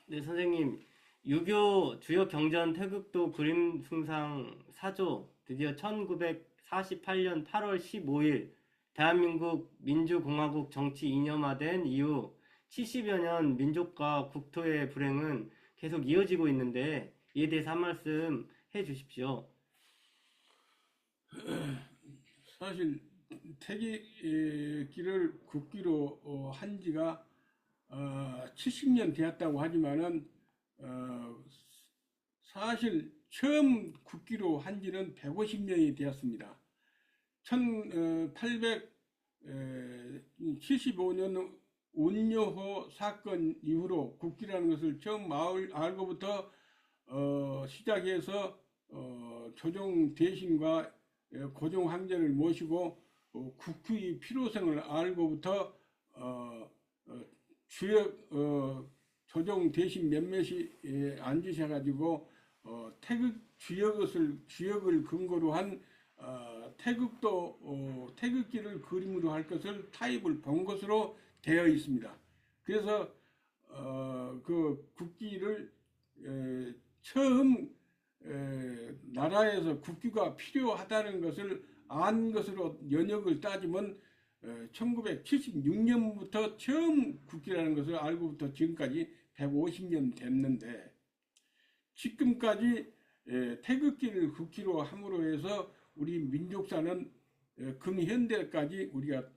네, 선생님. 유교 주요 경전 태극도 그림 숭상 사조 드디어 1948년 8월 15일 대한민국 민주공화국 정치 이념화된 이후 70여 년 민족과 국토의 불행은 계속 이어지고 있는데 이에 대해서 한 말씀 해 주십시오. 사실 태극기를 국기로 한 지가 70년 되었다고 하지만은 어, 사실 처음 국기로 한 지는 150년이 되었습니다. 1875년 온요호 사건 이후로 국기라는 것을 처음 알고부터 시작해서 조정 대신과 고종 황제를 모시고 국기의 필요성을 알고부터 주역 조정 대신 몇몇이 앉으셔가지고 태극 주역을 근거로 한 태극기를 그림으로 할 것을 타입을 본 것으로 되어 있습니다. 그래서 그 국기를 처음 나라에서 국기가 필요하다는 것을 안 것으로 연역을 따지면 1976년부터 처음 국기라는 것을 알고부터 지금까지 150년 됐는데 지금까지 태극기를 국기로 함으로 해서 우리 민족사는 근현대까지 우리가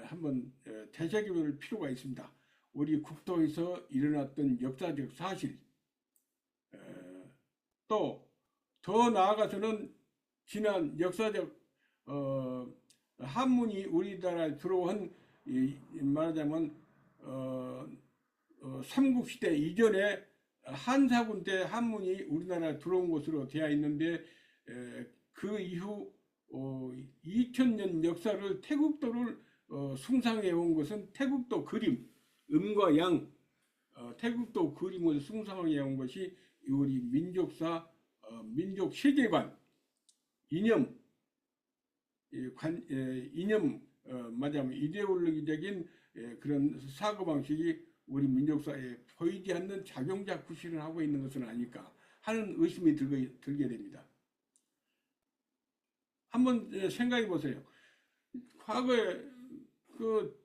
한번 되새겨볼 필요가 있습니다. 우리 국토에서 일어났던 역사적 사실, 또 더 나아가서는 지난 역사적 한문이 우리나라에 들어온 말하자면 삼국시대 이전에 한사군 때 한문이 우리나라에 들어온 것으로 되어 있는데 그 이후 2000년 역사를 태국도를 숭상해 온 것은 태국도 그림, 음과 양, 태국도 그림을 숭상해 온 것이 우리 민족사, 민족 세계관, 이념, 이념, 말하자면 이데올로기적인 그런 사고방식이 우리 민족사에 보이지 않는 작용자 구실을 하고 있는 것은 아닐까 하는 의심이 들게 됩니다. 한번 생각해 보세요. 과거에 그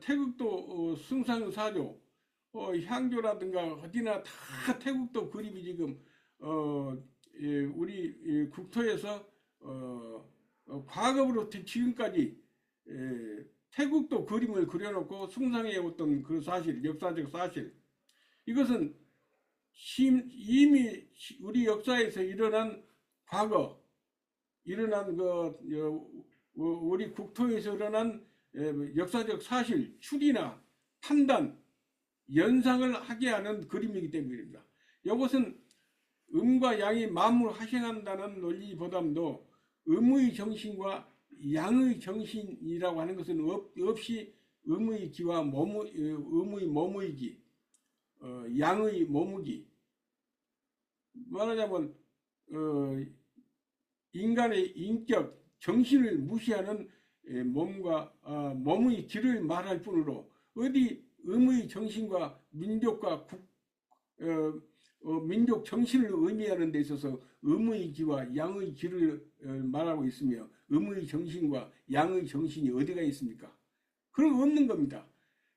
태국도 승상사조, 향교라든가 어디나 다 태국도 그림이 지금 우리 국토에서 과거부터 지금까지 태국도 그림을 그려놓고 숭상해 왔던 그 사실, 역사적 사실, 이것은 이미 우리 역사에서 일어난 과거, 일어난 우리 국토에서 일어난 역사적 사실, 추리나 판단, 연상을 하게 하는 그림이기 때문입니다. 이것은 음과 양이 만물하생한다는 논리보다도 음의 정신과 양의 정신이라고 하는 것은 없이 음의 기와 음의 몸의 기, 양의 몸의 기, 말하자면 인간의 인격, 정신을 무시하는 몸과 몸의 기를 말할 뿐으로 어디 음의 정신과 민족과 민족 정신을 의미하는 데 있어서 음의 기와 양의 기를 말하고 있으며 음의 정신과 양의 정신이 어디가 있습니까? 그런 거 없는 겁니다.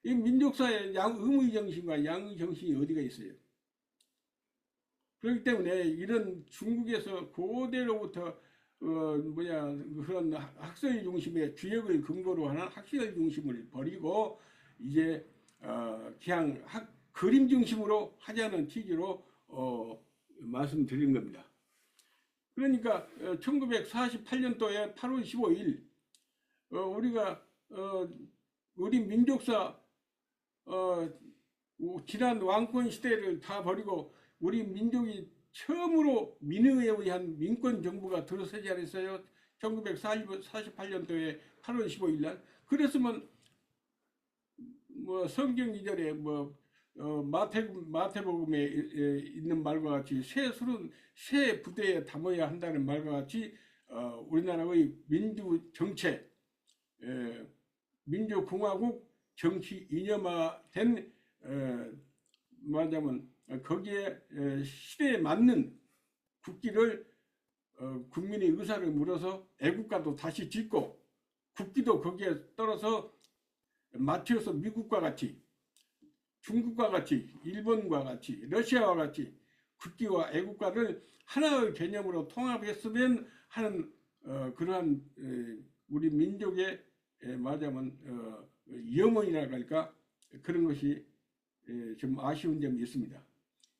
이 민족사에 음의 정신과 양의 정신이 어디가 있어요? 그렇기 때문에 이런 중국에서 고대로부터 그런 학설 중심의 주역을 근거로 하는 학설 중심을 버리고 이제 그냥 그림 중심으로 하자는 취지로 말씀드린 겁니다. 그러니까 1948년도에 8월 15일 우리가 우리 민족사 지난 왕권 시대를 다 버리고 우리 민족이 처음으로 민의에 의한 민권 정부가 들어서지 않았어요. 1948년도에 8월 15일 날. 그랬으면 뭐 성경 기절에 마태복음에 있는 말과 같이 새 술은 새 부대에 담아야 한다는 말과 같이 우리나라의 민주 정체, 민주공화국 정치 이념화된 말하자면 거기에 시대에 맞는 국기를 국민의 의사를 물어서 애국가도 다시 짓고 국기도 거기에 떨어서 맞춰서 미국과 같이 중국과 같이 일본과 같이 러시아와 같이 국기와 애국가를 하나의 개념으로 통합했으면 하는 그러한 우리 민족의 말하자면 염원이라고 할까 그런 것이 좀 아쉬운 점이 있습니다.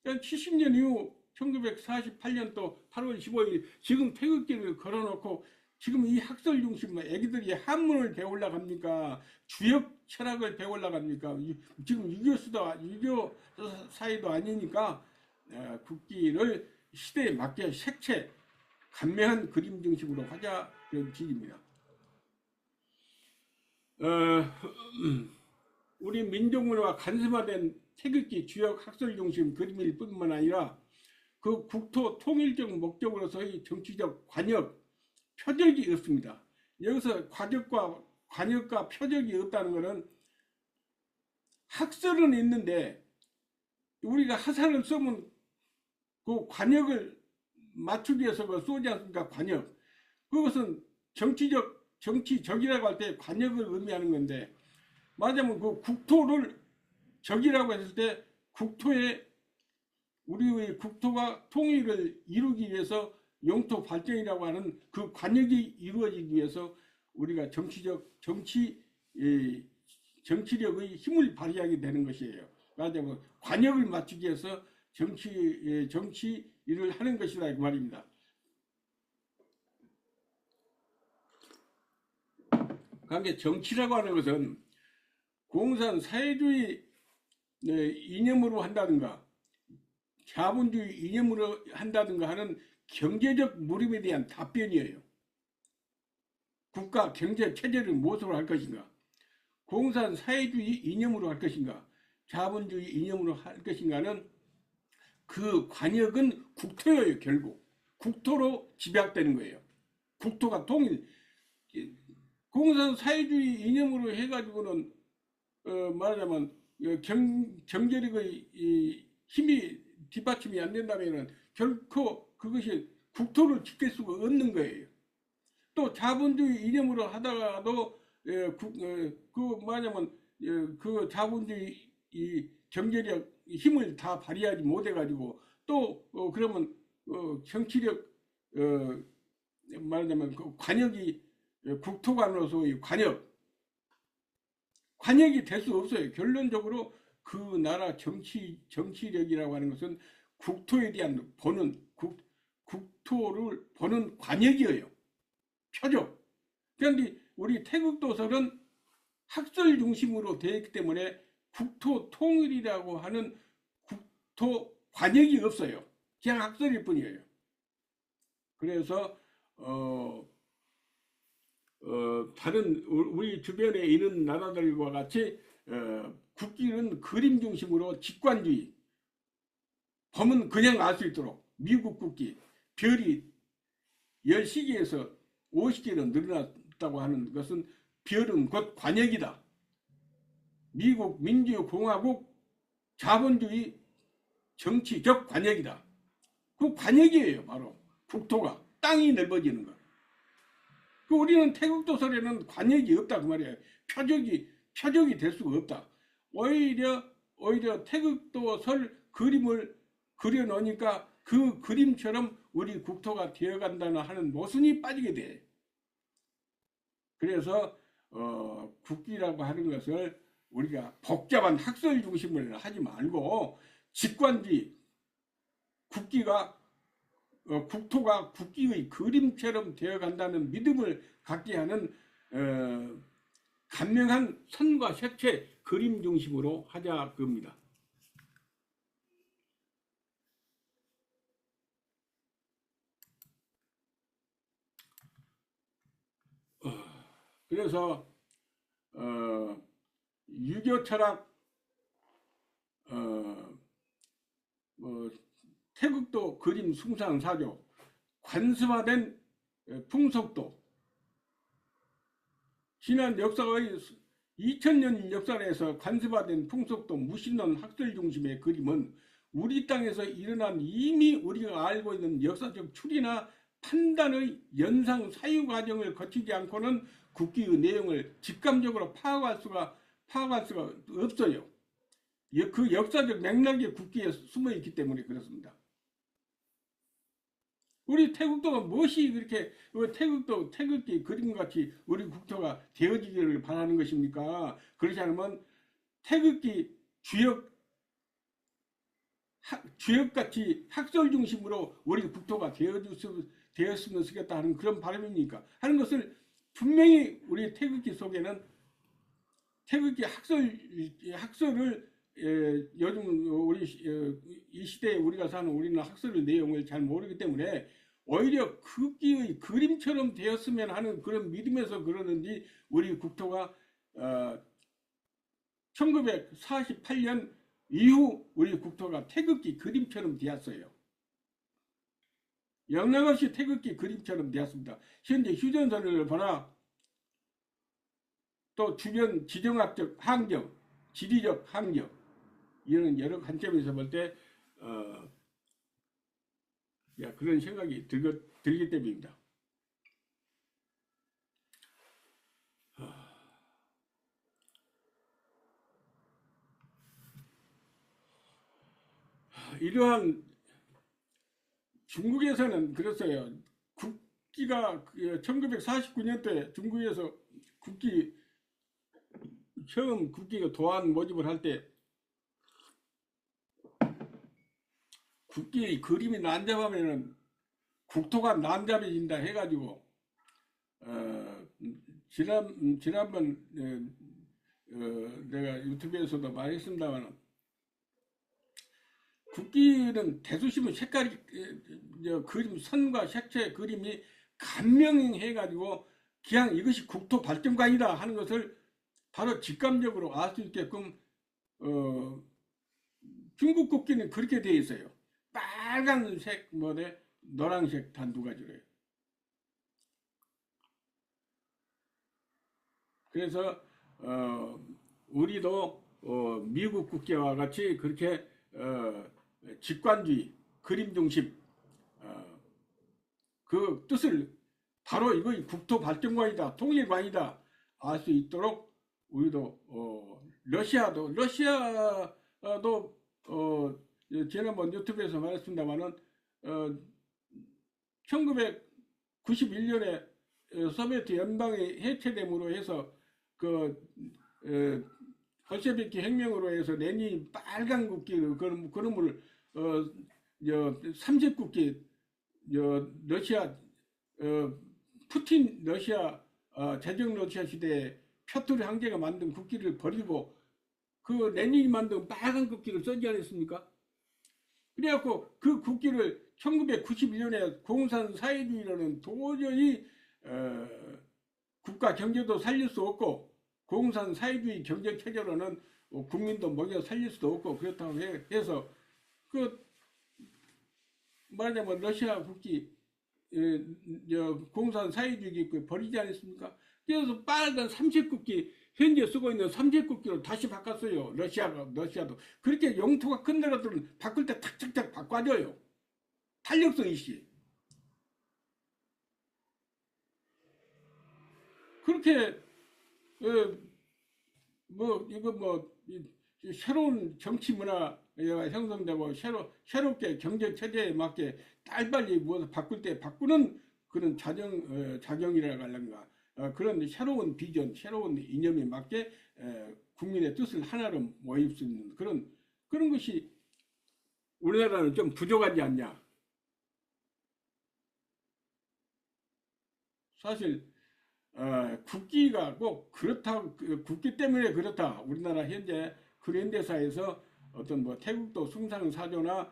70년 이후 1948년도 8월 15일 지금 태극기를 걸어놓고 지금 이 학설 중심 애기들이 한문을 배우려고 합니까? 주역 철학을 배우려고 합니까? 지금 유교 사회도 아니니까 국기를 시대에 맞게 색채 간매한 그림 중심으로 하자 그런 지입니다. 우리 민족문화가 간섭화된 태극기 주역 학설 중심 그림일 뿐만 아니라 그 국토 통일적 목적으로서의 정치적 관역 표적이 없습니다. 여기서 관역과 표적이 없다는 것은 학설은 있는데 우리가 하사를 쓰면 그 관역을 맞추기 위해서 쏘지 않습니까? 관역. 그것은 정치적이라고 할 때 관역을 의미하는 건데 말하자면 그 국토를 적이라고 했을 때 우리의 국토가 통일을 이루기 위해서 영토 발전이라고 하는 그 관역이 이루어지기 위해서 우리가 정치력의 힘을 발휘하게 되는 것이에요. 말하자면 관역을 맞추기 위해서 정치 일을 하는 것이다 그 말입니다. 그러니까 정치라고 하는 것은 공산 사회주의 이념으로 한다든가 자본주의 이념으로 한다든가 하는 경제적 무림에 대한 답변이에요. 국가 경제 체제를 무엇으로 할 것인가? 공산 사회주의 이념으로 할 것인가? 자본주의 이념으로 할 것인가는 그 관역은 국토예요. 결국 국토로 집약되는 거예요. 국토가 통일 공산 사회주의 이념으로 해가지고는 말하자면 경제력의 힘이 뒷받침이 안 된다면 결코 그것이 국토를 지킬 수가 없는 거예요. 또 자본주의 이념으로 하다가도 말하자면 그 자본주의 경제력 힘을 다 발휘하지 못해가지고 또 그러면 정치력 말하자면 그 관역이 국토관으로서의 관역이 될 수 없어요. 결론적으로 그 나라 정치력이라고 하는 것은 국토에 대한 국토를 보는 관역이에요. 표적. 그런데 우리 태극도설은 학설 중심으로 되어 있기 때문에 국토 통일이라고 하는 국토 관역이 없어요. 그냥 학설일 뿐이에요. 그래서 다른 우리 주변에 있는 나라들과 같이 국기는 그림 중심으로 직관주의 보면 그냥 알 수 있도록 미국 국기 별이 10시계에서 50개로 늘어났다고 하는 것은 별은 곧 관역이다. 미국 민주공화국 자본주의 정치적 관역이다. 그 관역이에요. 바로 국토가 땅이 넓어지는 것. 우리는 태극도설에는 관역이 없다 그 말이에요. 표적이 될 수가 없다. 오히려 태극도설 그림을 그려놓으니까 그 그림처럼 우리 국토가 되어간다는 하는 모순이 빠지게 돼. 그래서 국기라고 하는 것을 우리가 복잡한 학설 중심을 하지 말고 직관주의 국토가 국기의 그림처럼 되어간다는 믿음을 갖게 하는 간명한 선과 색채 그림 중심으로 하자 겁니다. 그래서 유교 철학 태극도 그림 숭상사조 관습화된 풍속도 지난 역사의 2000년 역사에서 간섭화된 풍속도 무신론 학설 중심의 그림은 우리 땅에서 일어난 이미 우리가 알고 있는 역사적 추리나 판단의 연상 사유 과정을 거치지 않고는 국기의 내용을 직감적으로 파악할 수가 없어요. 그 역사적 맥락이 국기에 숨어 있기 때문에 그렇습니다. 우리 태국도가 무엇이 그렇게 태극기 그림같이 우리 국토가 되어지기를 바라는 것입니까? 그렇지 않으면 태극기 주역같이 학설 중심으로 우리 국토가 되었으면 좋겠다 하는 그런 바람입니까? 하는 것을 분명히 우리 태극기 속에는 태극기 학설을 요즘 우리 이 시대에 우리가 사는 우리는 학설의 내용을 잘 모르기 때문에 오히려 국기의 그림처럼 되었으면 하는 그런 믿음에서 그러는지 우리 국토가 1948년 이후 우리 국토가 태극기 그림처럼 되었어요. 영락없이 태극기 그림처럼 되었습니다. 현재 휴전선을 보나 또 주변 지정학적 환경, 지리적 환경 이런 여러 관점에서 볼 때 그런 생각이 들기 때문입니다. 이러한 중국에서는 그랬어요. 국기가 1949년도에 중국에서 처음 국기가 도안 모집을 할 때 국기의 그림이 난잡하면은 국토가 난잡해진다 해가지고 지난번 내가 유튜브에서도 말했습니다만 국기는 대수심은 색깔이 그림 선과 색채 그림이 감명해가지고 그냥 이것이 국토 발전관이다 하는 것을 바로 직감적으로 알 수 있게끔 중국 국기는 그렇게 되어 있어요. 빨간색 노란색 단 두 가지로 해요. 그래서 우리도 미국 국기와 같이 그렇게 직관주의, 그림 중심 그 뜻을 바로 이거 국토 발전관이다, 통일관이다 알 수 있도록 우리도 러시아도 지난번 유튜브에서 말했습니다만은 1991년에 소비에트 연방이 해체됨으로 해서 볼셰비키 혁명으로 해서 레닌이 빨간 국기 그놈을 30국기 러시아 푸틴 러시아 제정 러시아 시대에 표트르 황제가 만든 국기를 버리고 그 레닌이 만든 빨간 국기를 써지 않았습니까? 그래갖고 그 국기를 1991년에 공산 사회주의로는 도저히 국가 경제도 살릴 수 없고 공산 사회주의 경제 체제로는 국민도 먹여 살릴 수도 없고 그렇다고 해서 말하자면 러시아 국기 공산 사회주의 버리지 않았습니까? 그래서 빨간 30국기 현재 쓰고 있는 30국기로 다시 바꿨어요. 러시아도 그렇게 영토가 큰 나라들은 바꿀 때 탁탁탁 바꿔줘요. 탄력성 이시. 그렇게 새로운 정치 문화가 형성되고 새롭게 경제 체제에 맞게 빨리빨리 무엇을 바꿀 때 바꾸는 그런 작용이라고 할런가 그런 새로운 비전, 새로운 이념에 맞게 국민의 뜻을 하나로 모일 수 있는 그런 것이 우리나라는 좀 부족하지 않냐. 사실 국기가 꼭 그렇다, 국기 때문에 그렇다. 우리나라 현재 근현대사에서 어떤 태국도 숭상사조나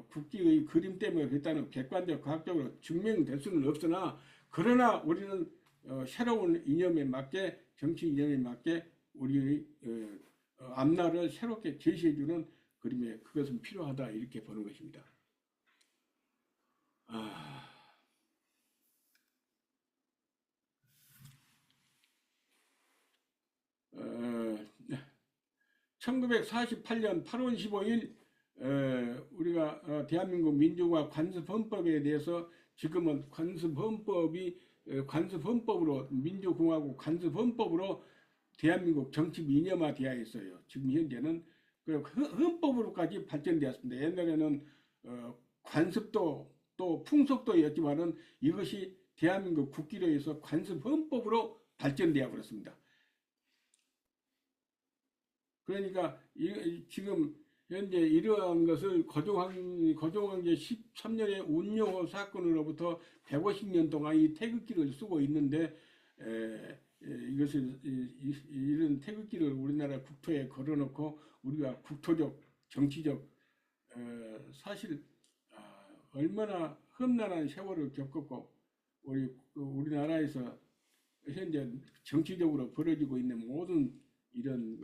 국기의 그림 때문에 그랬다는 객관적 과학적으로 증명될 수는 없으나 그러나 우리는 새로운 이념에 맞게 정치 이념에 맞게 우리의 앞날을 새롭게 제시해주는 그림에 그것은 필요하다 이렇게 보는 것입니다. 1948년 8월 15일 우리가 대한민국 민주화 관습헌법에 대해서 지금은 관습헌법으로 민주공화국 관습헌법으로 대한민국 정치 이념화 되어 있어요. 지금 현재는 그 헌법으로까지 발전되었습니다. 옛날에는 관습도 또 풍속도였지만은 이것이 대한민국 국기로 해서 관습헌법으로 발전되어 버렸습니다. 그러니까 지금 현재 이러한 것을 거종황제 13년의 운용호 사건으로부터 150년 동안 이 태극기를 쓰고 있는데 이것을 이런 태극기를 우리나라 국토에 걸어놓고 우리가 국토적 정치적 사실 얼마나 험난한 세월을 겪었고 우리나라에서 현재 정치적으로 벌어지고 있는 모든 이런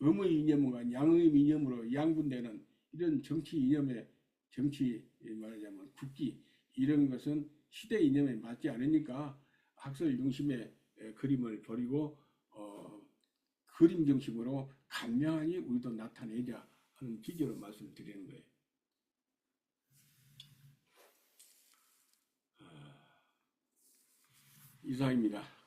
음의 이념과 양의 이념으로 양분되는 이런 정치 이념의 정치 말하자면 국기 이런 것은 시대 이념에 맞지 않으니까 학설 중심의 그림을 버리고 그림 정식으로 간명하니 우리도 나타내자 하는 취지로 말씀드리는 거예요. 이상입니다.